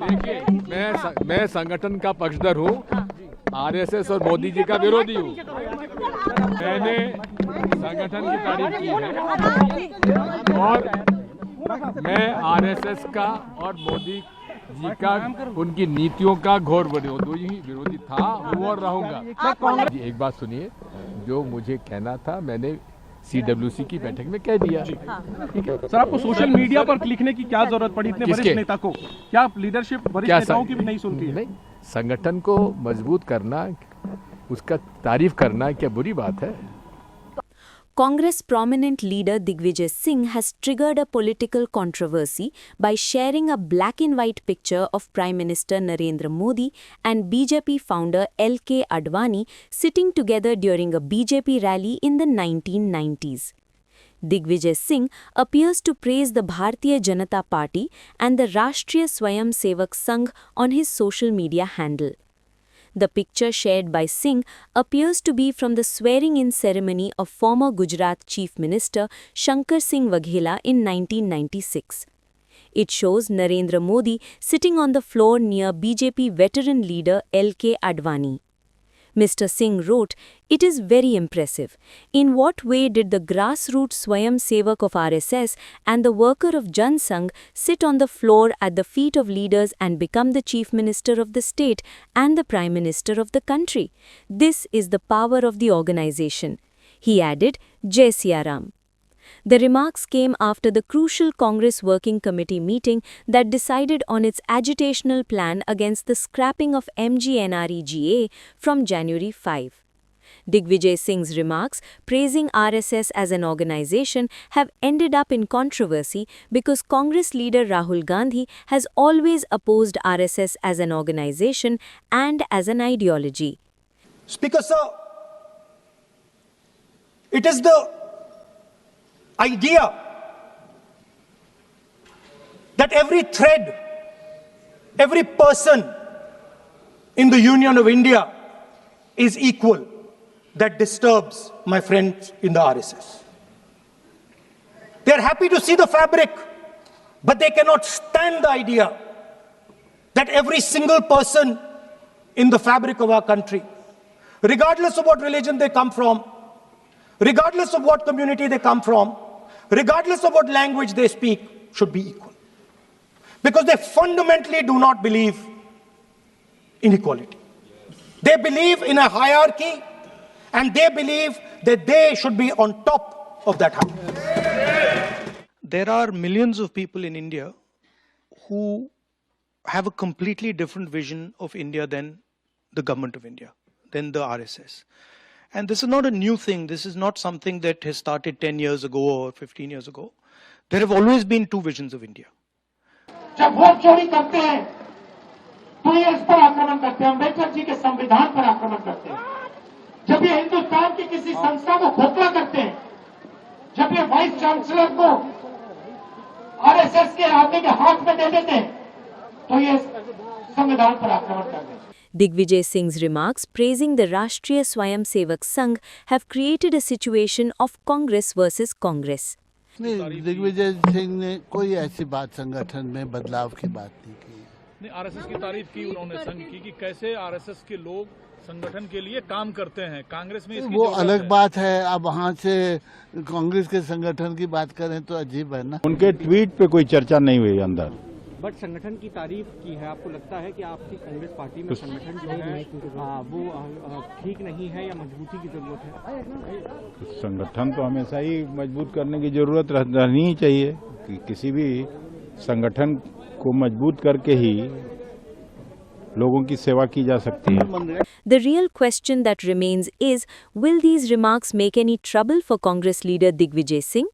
देखिए, मैं संगठन का पक्षधर हूँ, आरएसएस और मोदी जी का विरोधी हूँ। मैंने संगठन की तारीफ की है और मैं आरएसएस का और मोदी जी का, उनकी नीतियों का घोर विरोधी था, हूँ और रहूंगा। एक बात सुनिए, जो मुझे कहना था मैंने सीडब्ल्यूसी की बैठक में कह दिया। ठीक है सर, आपको सोशल मीडिया पर लिखने की क्या जरूरत पड़ी इतने वरिष्ठ नेता को? क्या लीडरशिप वरिष्ठ नेताओं की भी नहीं सुनती है? नहीं, संगठन को मजबूत करना, उसका तारीफ करना क्या बुरी बात है? Congress prominent leader Digvijay Singh has triggered a political controversy by sharing a black and white picture of Prime Minister Narendra Modi and BJP founder L.K. Advani sitting together during a BJP rally in the 1990s. Digvijay Singh appears to praise the Bharatiya Janata Party and the Rashtriya Swayam Sevak Sangh on his social media handle. The picture shared by Singh appears to be from the swearing-in ceremony of former Gujarat Chief Minister Shankar Singh Waghela in 1996. It shows Narendra Modi sitting on the floor near BJP veteran leader L.K. Advani. Mr. Singh wrote, "It is very impressive. In what way did the grassroots Swayam Sevak of RSS and the worker of Jan Sangh sit on the floor at the feet of leaders and become the Chief Minister of the state and the Prime Minister of the country? This is the power of the organization." He added, "Jai Siya Ram." The remarks came after the crucial Congress Working Committee meeting that decided on its agitational plan against the scrapping of MGNREGA from January 5. Digvijay Singh's remarks praising RSS as an organization have ended up in controversy because Congress leader Rahul Gandhi has always opposed RSS as an organization and as an ideology. Speaker sir, it is the idea that every thread, every person in the Union of India is equal that disturbs my friends in the RSS. They are happy to see the fabric, but they cannot stand the idea that every single person in the fabric of our country, regardless of what religion they come from, regardless of what community they come from, regardless of what language they speak, should be equal. Because they fundamentally do not believe in equality. They believe in a hierarchy, and they believe that they should be on top of that hierarchy. There are millions of people in India who have a completely different vision of India than the government of India, than the RSS. And this is not a new thing. This is not something that has started 10 years ago or 15 years ago. There have always been two visions of India. जब vote चोरी करते हैं तो ये इस पर आक्रमण करते हैं, अम्बेडकर जी के संविधान पर आक्रमण करते हैं। जब ये हिंदुस्तान की किसी संस्था को खोखला करते हैं, जब ये वाइस चांसलर को आरएसएस के आदमी के हाथ में दे देते हैं, तो ये संविधान पर आक्रमण करते हैं। Digvijay Singh's remarks praising the Rashtriya Swayam Sevak Sangh have created a situation of Congress versus Congress. नहीं, दिग्विजय सिंह ने कोई ऐसी बात संगठन में बदलाव की बात नहीं की। नहीं, आरएसएस की तारीफ की उन्होंने संघ की कि कैसे आरएसएस के लोग संगठन के लिए काम करते हैं। कांग्रेस में इसकी वो अलग बात है। अब वहाँ से कांग्रेस के संगठन की बात करें तो अजीब है ना। उनके ट्वीट पे कोई चर्चा नहीं हुई अंदर, बट संगठन की तारीफ की है। आपको लगता है कि आपकी कांग्रेस पार्टी में संगठन जो है वो ठीक नहीं है या मजबूती की जरूरत है? संगठन तो हमेशा ही मजबूत करने की जरूरत रहनी ही चाहिए। किसी भी संगठन को मजबूत करके ही लोगों की सेवा की जा सकती है। The real question that remains is, will these remarks make any trouble for Congress leader Digvijay Singh?